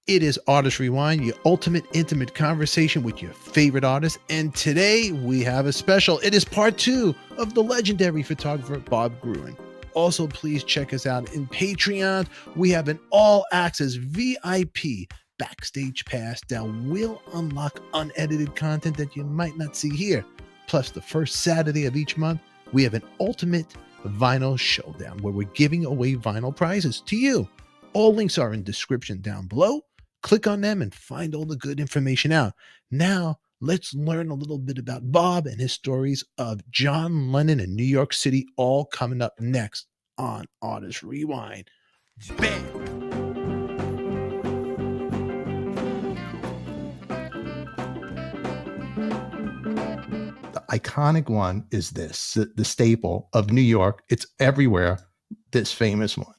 It is Artist Rewind, your ultimate intimate conversation with your favorite artists. And today we have a special. It is part 2 of the legendary photographer Bob Gruen. Also, please check us out in Patreon. We have an all-access VIP backstage pass that will unlock unedited content that you might not see here. Plus, the first Saturday of each month, we have an ultimate vinyl showdown where we're giving away vinyl prizes to you. All links are in the description down below. Click on them and find all the good information out. Now, let's learn a little bit about Bob and his stories of John Lennon in New York City, all coming up next on Artist Rewind. Bam! The iconic one is this, the staple of New York. It's everywhere, this famous one,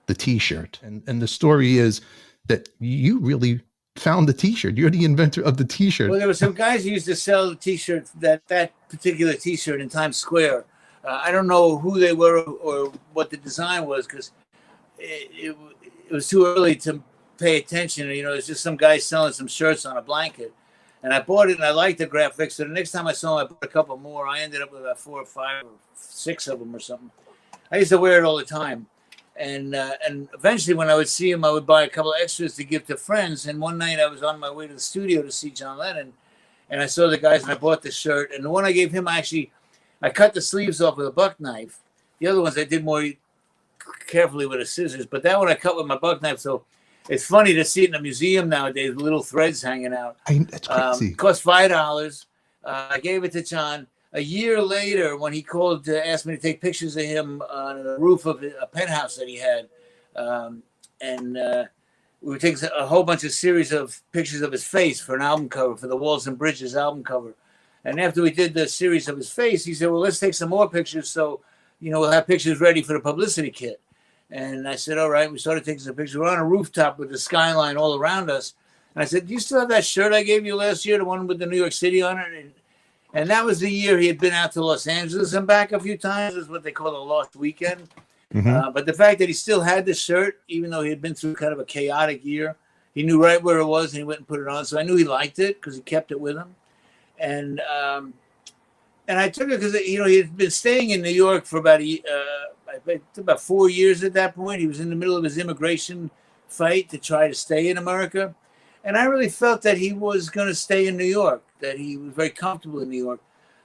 the T-shirt. And the story is that you really found the T-shirt. You're the inventor of the T-shirt. Well, there were some guys who used to sell the T-shirt, that particular T-shirt in Times Square. I don't know who they were or what the design was because it was too early to pay attention. You know, it's just some guy selling some shirts on a blanket. And I bought it and I liked the graphics. So the next time I saw them, I bought a couple more. I ended up with about 4 or 5 or 6 of them or something. I used to wear it all the time. And eventually when I would see him, I would buy a couple of extras to give to friends. And one night I was on my way to the studio to see John Lennon. And I saw the guys and I bought the shirt. And the one I gave him, I cut the sleeves off with a buck knife. The other ones I did more carefully with the scissors. But that one I cut with my buck knife. So it's funny to see it in a museum nowadays, little threads hanging out. That's crazy. It cost $5. I gave it to John. A year later, when he called to ask me to take pictures of him on the roof of a penthouse that he had, we would take a whole bunch of series of pictures of his face for an album cover, for the Walls and Bridges album cover. And after we did the series of his face, he said, well, let's take some more pictures so, you know, we'll have pictures ready for the publicity kit. And I said, all right. We started taking some pictures. We're on a rooftop with the skyline all around us. And I said, do you still have that shirt I gave you last year, the one with the New York City on it? And that was the year he had been out to Los Angeles and back a few times. Is what they call a lost weekend. Mm-hmm. But the fact that he still had the shirt, even though he had been through kind of a chaotic year, he knew right where it was and he went and put it on. So I knew he liked it because he kept it with him. And I took it because, you know, he had been staying in New York for about 4 years at that point. He was in the middle of his immigration fight to try to stay in America. And I really felt that he was going to stay in New York, that he was very comfortable in New York.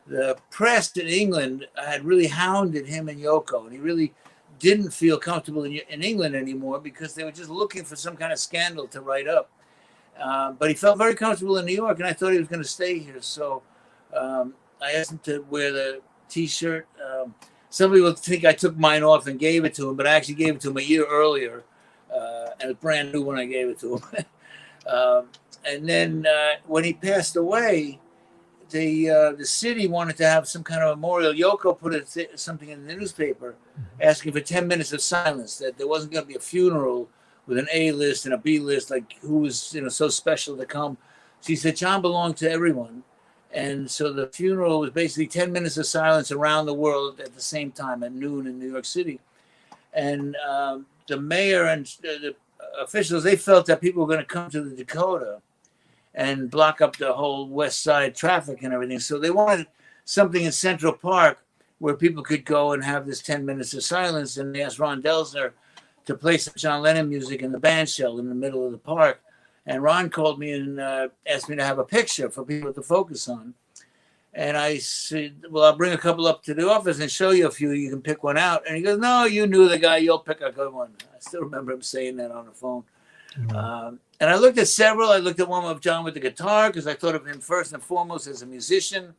The press in England had really hounded him and Yoko, and he really didn't feel comfortable in England anymore because they were just looking for some kind of scandal to write up. But he felt very comfortable in New York, and I thought he was going to stay here. So I asked him to wear the T-shirt. Some people think I took mine off and gave it to him, but I actually gave it to him a year earlier, and it was brand new when I gave it to him. And then when he passed away, the city wanted to have some kind of memorial. Yoko put something in the newspaper asking for 10 minutes of silence, that there wasn't going to be a funeral with an A list and a B list, like who was, you know, so special to come. She said John belonged to everyone. And so the funeral was basically 10 minutes of silence around the world at the same time at noon in New York City. And the mayor and the officials, they felt that people were going to come to the Dakota and block up the whole west side traffic and everything. So they wanted something in Central Park where people could go and have this 10 minutes of silence. And they asked Ron Delsner to play some John Lennon music in the band shell in the middle of the park. And Ron called me and asked me to have a picture for people to focus on. And I said, well, I'll bring a couple up to the office and show you a few. You can pick one out. And he goes, no, you knew the guy. You'll pick a good one. I still remember him saying that on the phone. Mm-hmm. And I looked at several. I looked at one of John with the guitar because I thought of him first and foremost as a musician.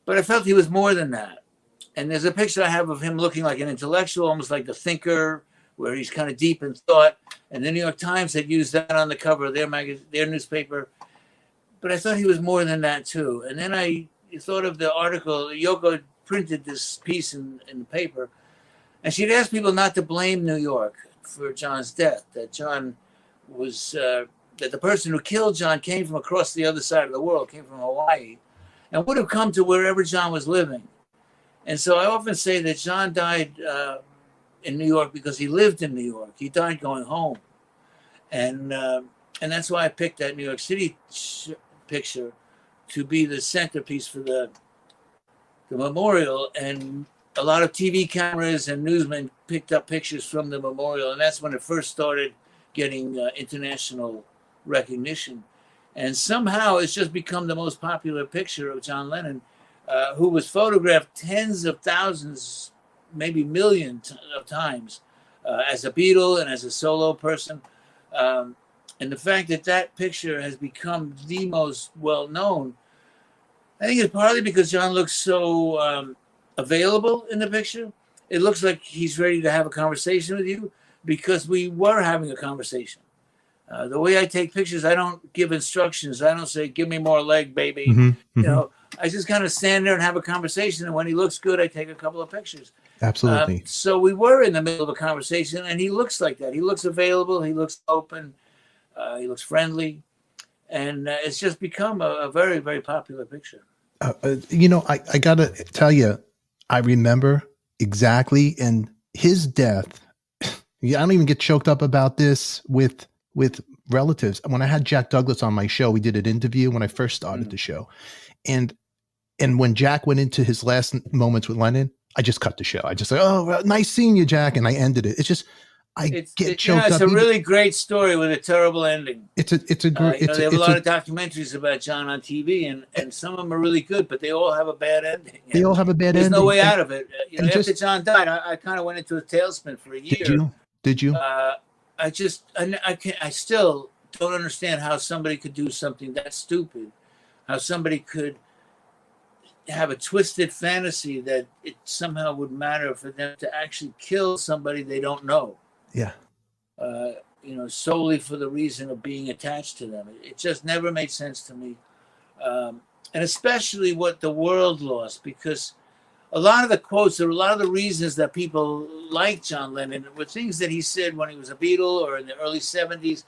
But I felt he was more than that. And there's a picture I have of him looking like an intellectual, almost like the thinker, where he's kind of deep in thought. And the New York Times had used that on the cover of their newspaper. But I thought he was more than that, too. And then I thought of the article. Yoko printed this piece in the paper. And she'd asked people not to blame New York for John's death, that John was, that the person who killed John came from across the other side of the world, came from Hawaii, and would have come to wherever John was living. And so I often say that John died in New York because he lived in New York. He died going home. And And that's why I picked that New York City picture to be the centerpiece for the memorial. And a lot of TV cameras and newsmen picked up pictures from the memorial, and that's when it first started getting international recognition. And somehow it's just become the most popular picture of John Lennon, who was photographed tens of thousands, maybe millions of times as a Beatle and as a solo person. And the fact that that picture has become the most well-known, I think it's partly because John looks so available in the picture. It looks like he's ready to have a conversation with you, because we were having a conversation. The way I take pictures, I don't give instructions. I don't say, give me more leg, baby. You know, I just kind of stand there and have a conversation. And when he looks good, I take a couple of pictures. Absolutely. So we were in the middle of a conversation, and he looks like that. He looks available. He looks open. He looks friendly. And it's just become a very, very popular picture. You know, I got to tell you, I remember exactly. And his death, I don't even get choked up about this with relatives. When I had Jack Douglas on my show, we did an interview when I first started the show. And when Jack went into his last moments with Lennon, I just cut the show. I just said, oh, nice seeing you, Jack. And I ended it. It's just, get choked up. It's a really great story with a terrible ending. It's a great, they have a lot of documentaries about John on TV, and some of them are really good, but they all have a bad ending. They all have a bad ending. There's no way out of it. You know, after John died, I kind of went into a tailspin for a year. Did you? I still don't understand how somebody could do something that stupid, how somebody could have a twisted fantasy that it somehow would matter for them to actually kill somebody they don't know. Yeah. You know, solely for the reason of being attached to them. It just never made sense to me. And especially what the world lost, because a lot of the quotes, or a lot of the reasons that people like John Lennon were things that he said when he was a Beatle or in the early 70s,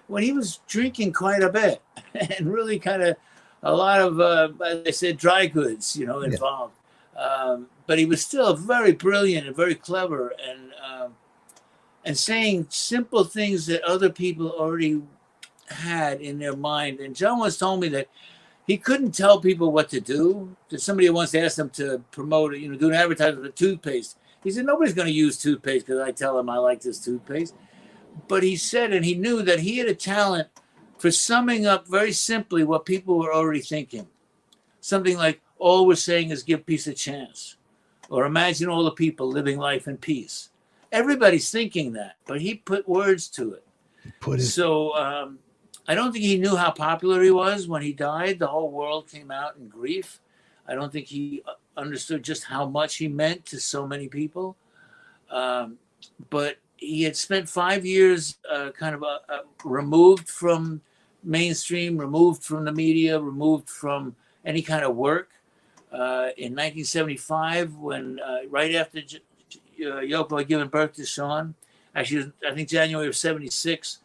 when he was drinking quite a bit and really kind of a lot of, as I said, dry goods, you know, involved. Yeah. But he was still very brilliant and very clever, and saying simple things that other people already had in their mind. And John once told me that he couldn't tell people what to do. That somebody once asked him to promote, you know, do an advertisement for toothpaste. He said, nobody's going to use toothpaste because I tell them I like this toothpaste. But he said, and he knew that he had a talent for summing up very simply what people were already thinking. Something like, all we're saying is give peace a chance. Or imagine all the people living life in peace. Everybody's thinking that, but he put words to it. So I don't think he knew how popular he was when he died. The whole world came out in grief. I don't think he understood just how much he meant to so many people. But he had spent 5 years kind of removed from mainstream, removed from the media, removed from any kind of work. In 1975, when right after Yoko had given birth to Sean, actually, I think January of 76,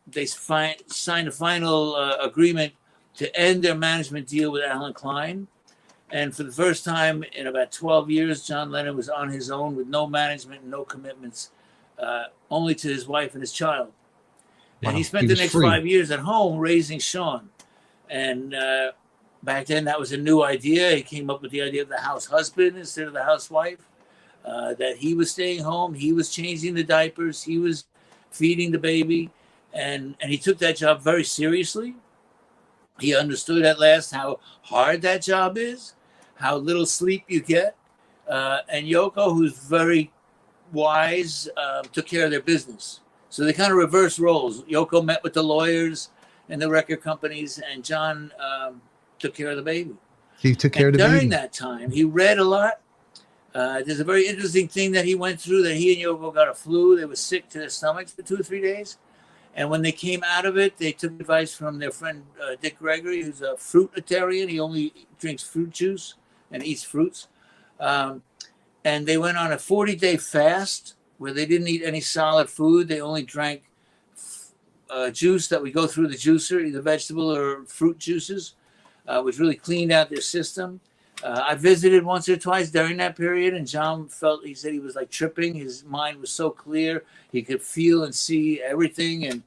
they signed a final agreement to end their management deal with Alan Klein. And for the first time in about 12 years, John Lennon was on his own with no management and no commitments, only to his wife and his child. And he spent the next 5 years at home raising Sean. And back then, that was a new idea. He came up with the idea of the house husband instead of the housewife, that he was staying home. He was changing the diapers. He was feeding the baby. And he took that job very seriously. He understood at last how hard that job is, how little sleep you get. And Yoko, who's very wise, took care of their business. So they kind of reversed roles. Yoko met with the lawyers and the record companies, and John took care of the baby. He took care of the baby. During that time, he read a lot. There's a very interesting thing that he went through, that he and Yoko got a flu. They were sick to their stomachs for 2 or 3 days. And when they came out of it, they took advice from their friend Dick Gregory, who's a fruitarian. He only drinks fruit juice and eats fruits. And they went on a 40-day fast where they didn't eat any solid food. They only drank juice that would go through the juicer, either vegetable or fruit juices, which really cleaned out their system. I visited once or twice during that period, and John he said he was like tripping. His mind was so clear. He could feel and see everything. And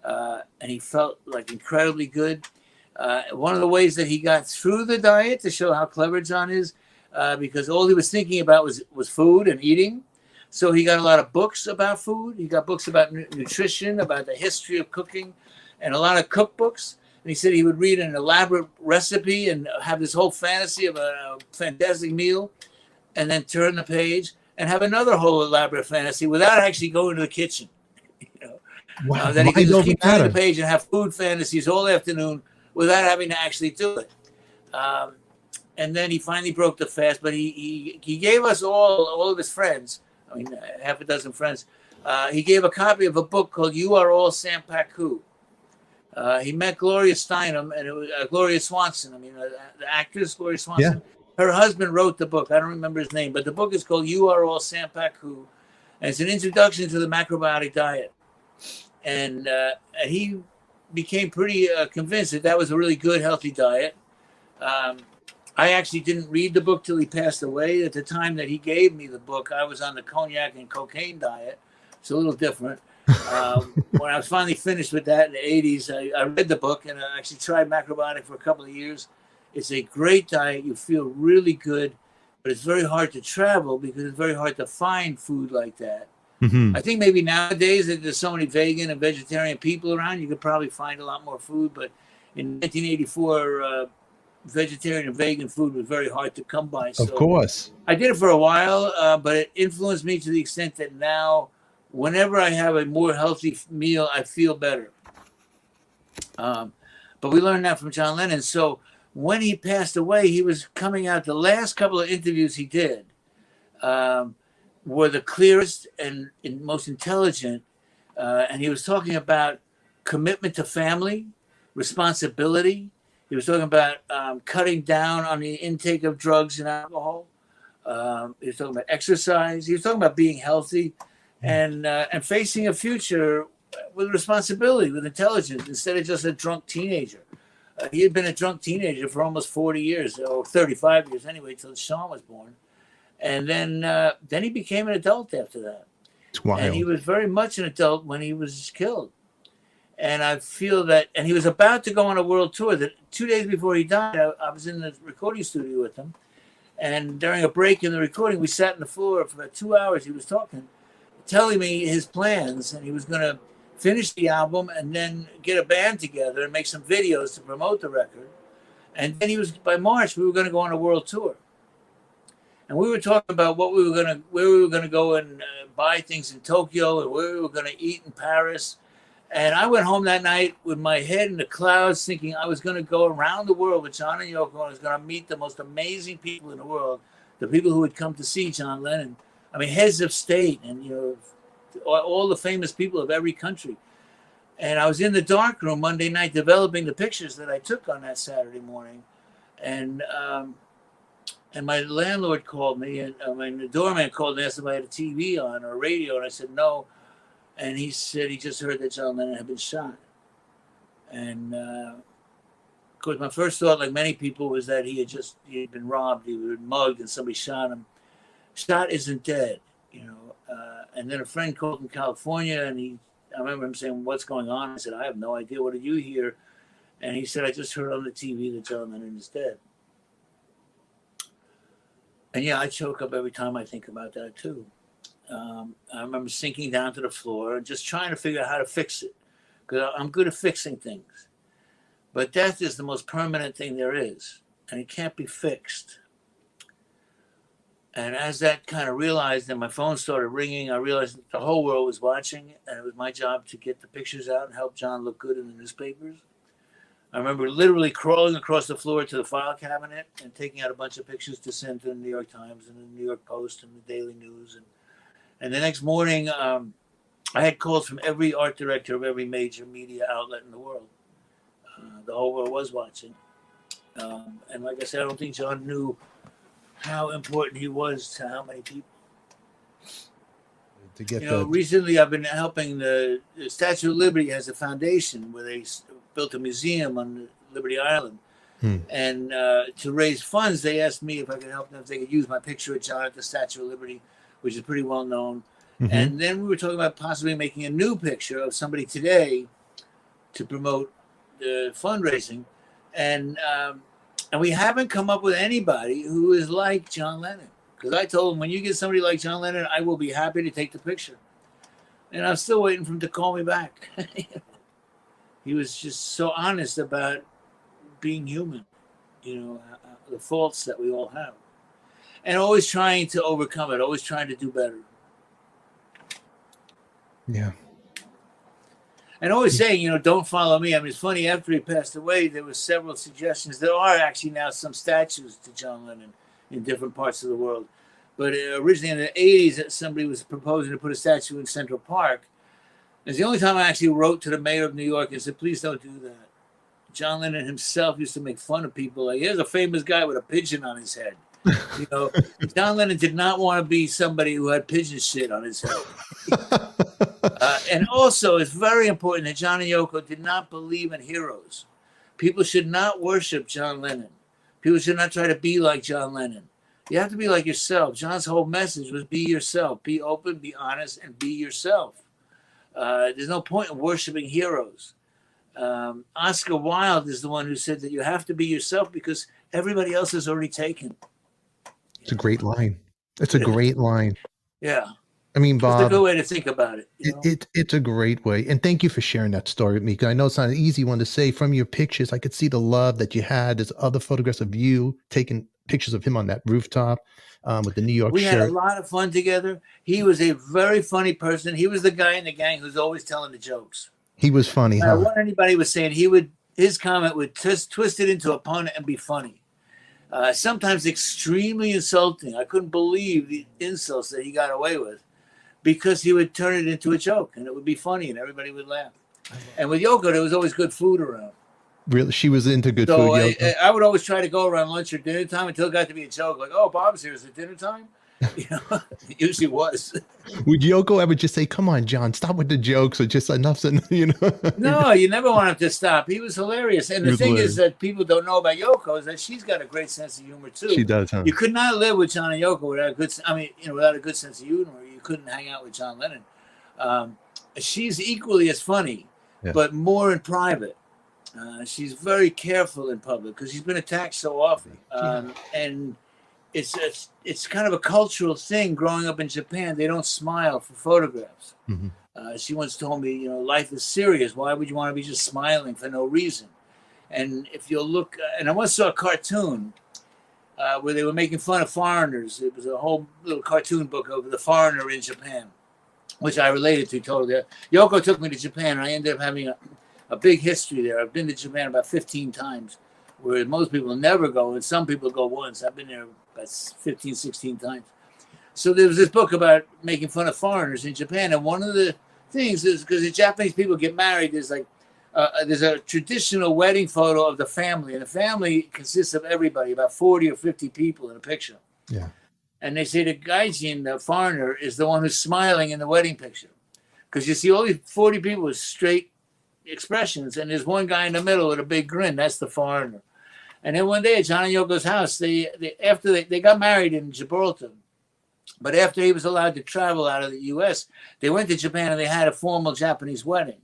and he felt like incredibly good. One of the ways that he got through the diet, to show how clever John is, because all he was thinking about was food and eating. So he got a lot of books about food. He got books about nutrition, about the history of cooking, and a lot of cookbooks. And he said he would read an elaborate recipe and have this whole fantasy of a fantastic meal, and then turn the page and have another whole elaborate fantasy without actually going to the kitchen. You know? Wow. Then he could just keep turning the pattern. page and have food fantasies all afternoon without having to actually do it. And then he finally broke the fast, but he gave us all of his friends, I mean, half a dozen friends, he gave a copy of a book called You Are All Sampaku. He met Gloria Steinem, and it was Gloria Swanson. I mean, the actress Gloria Swanson. Yeah. Her husband wrote the book. I don't remember his name, but the book is called You Are All Sampaku, and it's an introduction to the macrobiotic diet. And he became pretty convinced that was a really good, healthy diet. I actually didn't read the book till he passed away. At the time that he gave me the book, I was on the cognac and cocaine diet. It's a little different. When I was finally finished with that in the 80s, I read the book, and I actually tried macrobiotic for a couple of years. It's a great diet. You feel really good, but it's very hard to travel because it's very hard to find food like that. Mm-hmm. I think maybe nowadays that there's so many vegan and vegetarian people around, you could probably find a lot more food. But in 1984, vegetarian and vegan food was very hard to come by. So Of course. I did it for a while, but it influenced me to the extent that now, whenever I have a more healthy meal, I feel better. But we learned that from John Lennon. So when he passed away, he was coming out. The last couple of interviews he did were the clearest and most intelligent. And he was talking about commitment to family, responsibility. He was talking about cutting down on the intake of drugs and alcohol. He was talking about exercise. He was talking about being healthy and facing a future with responsibility, with intelligence, instead of just a drunk teenager. He had been a drunk teenager for almost 40 years, or 35 years anyway, till Sean was born. And then he became an adult after that. It's wild. And he was very much an adult when he was killed. And I feel that, and he was about to go on a world tour. That 2 days before he died, I was in the recording studio with him. And during a break in the recording, we sat on the floor for about 2 hours. He was talking, telling me his plans, and he was going to finish the album and then get a band together and make some videos to promote the record. And then by March, we were going to go on a world tour. And we were talking about where we were going to go and buy things in Tokyo and where we were going to eat in Paris. And I went home that night with my head in the clouds, thinking I was going to go around the world with John and Yoko, and I was going to meet the most amazing people in the world, the people who would come to see John Lennon. I mean, heads of state and, all the famous people of every country. And I was in the dark room Monday night developing the pictures that I took on that Saturday morning. And my landlord called me, and the doorman called and asked if I had a TV on or a radio, and I said no. And he said he just heard that John Lennon had been shot. And of course, my first thought, like many people, was that he had been robbed, he had been mugged, and somebody shot him. Shot isn't dead, And then a friend called from California, and I remember him saying, "What's going on?" I said, "I have no idea. What did you hear?" And he said, "I just heard on the TV that John Lennon is dead." And yeah, I choke up every time I think about that too. I remember sinking down to the floor and just trying to figure out how to fix it, because I'm good at fixing things. But death is the most permanent thing there is, and it can't be fixed. And as that kind of realized, and my phone started ringing, I realized that the whole world was watching, and it was my job to get the pictures out and help John look good in the newspapers. I remember literally crawling across the floor to the file cabinet and taking out a bunch of pictures to send to the New York Times and the New York Post and the Daily News. And the next morning, I had calls from every art director of every major media outlet in the world. The whole world was watching. And like I said, I don't think John knew how important he was to how many people. To get recently I've been helping the Statue of Liberty has a foundation where they built a museum on Liberty Island. And to raise funds, they asked me if I could help them, if they could use my picture of John at the Statue of Liberty, which is pretty well known. And then we were talking about possibly making a new picture of somebody today to promote the fundraising, and we haven't come up with anybody who is like John Lennon. Because I told him, when you get somebody like John Lennon, I will be happy to take the picture. And I'm still waiting for him to call me back. He was just so honest about being human, the faults that we all have, and always trying to overcome it, always trying to do better. Yeah. And always saying, don't follow me. I mean, it's funny, after he passed away, there were several suggestions. There are actually now some statues to John Lennon in different parts of the world. But originally in the 80s, somebody was proposing to put a statue in Central Park. It's the only time I actually wrote to the mayor of New York and said, please don't do that. John Lennon himself used to make fun of people. Like, here's a famous guy with a pigeon on his head. John Lennon did not want to be somebody who had pigeon shit on his head. And also, it's very important that John and Yoko did not believe in heroes. People should not worship John Lennon. People should not try to be like John Lennon. You have to be like yourself. John's whole message was be yourself. Be open, be honest, and be yourself. There's no point in worshiping heroes. Oscar Wilde is the one who said that you have to be yourself because everybody else is already taken. It's a great line. It's a great line. Yeah. I mean, Bob, it's a good way to think about it. It's a great way. And thank you for sharing that story with me, because I know it's not an easy one to say. From your pictures, I could see the love that you had. There's other photographs of you taking pictures of him on that rooftop with the New York We shirt. had a lot of fun together. He was a very funny person. He was the guy in the gang who's always telling the jokes. He was funny, huh? What anybody was saying, his comment would twist it into a pun and be funny. Sometimes extremely insulting. I couldn't believe the insults that he got away with, because he would turn it into a joke and it would be funny and everybody would laugh. And with Yoko, there was always good food around. Really, she was into good food. I would always try to go around lunch or dinner time until it got to be a joke. Like, oh, Bob's here. Is it dinner time? It usually was. Would Yoko ever just say, come on, John, stop with the jokes, or just enough's enough? No, you never want him to stop. He was hilarious. And the thing is that people don't know about Yoko is that she's got a great sense of humor too. She does, huh? You could not live with John and Yoko without without a good sense of humor. You couldn't hang out with John Lennon. She's equally as funny, but more in private. She's very careful in public because she's been attacked so often. And it's kind of a cultural thing growing up in Japan. They don't smile for photographs. Mm-hmm. She once told me, life is serious. Why would you want to be just smiling for no reason? And if you'll look, and I once saw a cartoon where they were making fun of foreigners. It was a whole little cartoon book of the foreigner in Japan, which I related to totally. Yoko took me to Japan, and I ended up having a big history there. I've been to Japan about 15 times, where most people never go, and some people go once. I've been there about 15, 16 times. So there was this book about making fun of foreigners in Japan, and one of the things is, because the Japanese people get married, there's a traditional wedding photo of the family, and the family consists of everybody, about 40 or 50 people in a picture. Yeah. And they say the gaijin, the foreigner, is the one who's smiling in the wedding picture, because you see all these 40 people with straight expressions, and there's one guy in the middle with a big grin. That's the foreigner. And then one day at John and Yoko's house, they got married in Gibraltar, but after he was allowed to travel out of the U.S., they went to Japan and they had a formal Japanese wedding.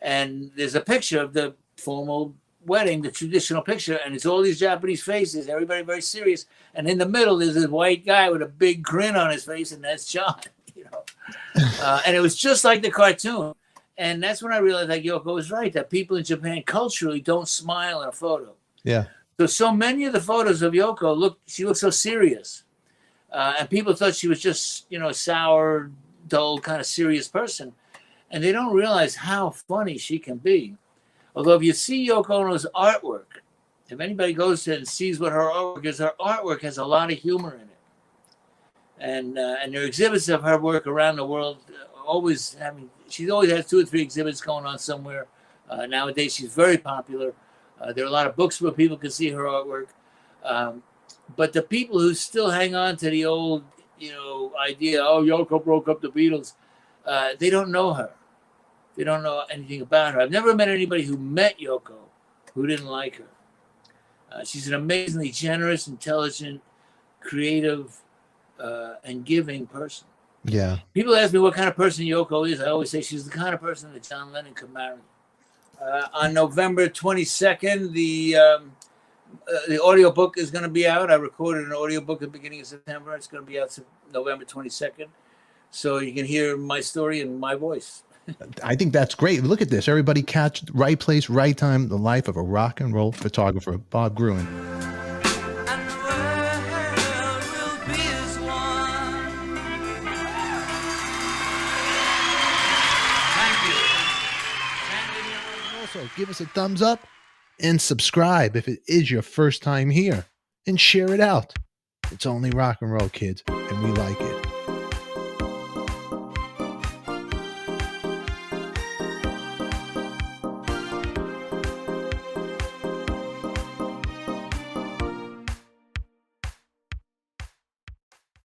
And there's a picture of the formal wedding, the traditional picture, and it's all these Japanese faces, everybody very serious. And in the middle, there's this white guy with a big grin on his face, and that's John. And it was just like the cartoon. And that's when I realized that Yoko was right, that people in Japan culturally don't smile in a photo. Yeah. So many of the photos of Yoko she looked so serious. And people thought she was just, a sour, dull, kind of serious person. And they don't realize how funny she can be. Although if you see Yoko Ono's artwork, if anybody goes there and sees what her artwork has a lot of humor in it. And there are exhibits of her work around the world, she always has 2 or 3 exhibits going on somewhere. Nowadays, she's very popular. There are a lot of books where people can see her artwork. But the people who still hang on to the old, idea, Yoko broke up the Beatles, they don't know her. They don't know anything about her. I've never met anybody who met Yoko who didn't like her. She's an amazingly generous, intelligent, creative, and giving person. Yeah. People ask me what kind of person Yoko is. I always say she's the kind of person that John Lennon could marry. On November 22nd, the audiobook is going to be out. I recorded an audiobook at the beginning of September. It's going to be out November 22nd. So you can hear my story in my voice. I think that's great. Look at this. Everybody catch right place, right time, the life of a rock and roll photographer, Bob Gruen. Also, give us a thumbs up and subscribe if it is your first time here, and share it out. It's only rock and roll, kids, and we like it.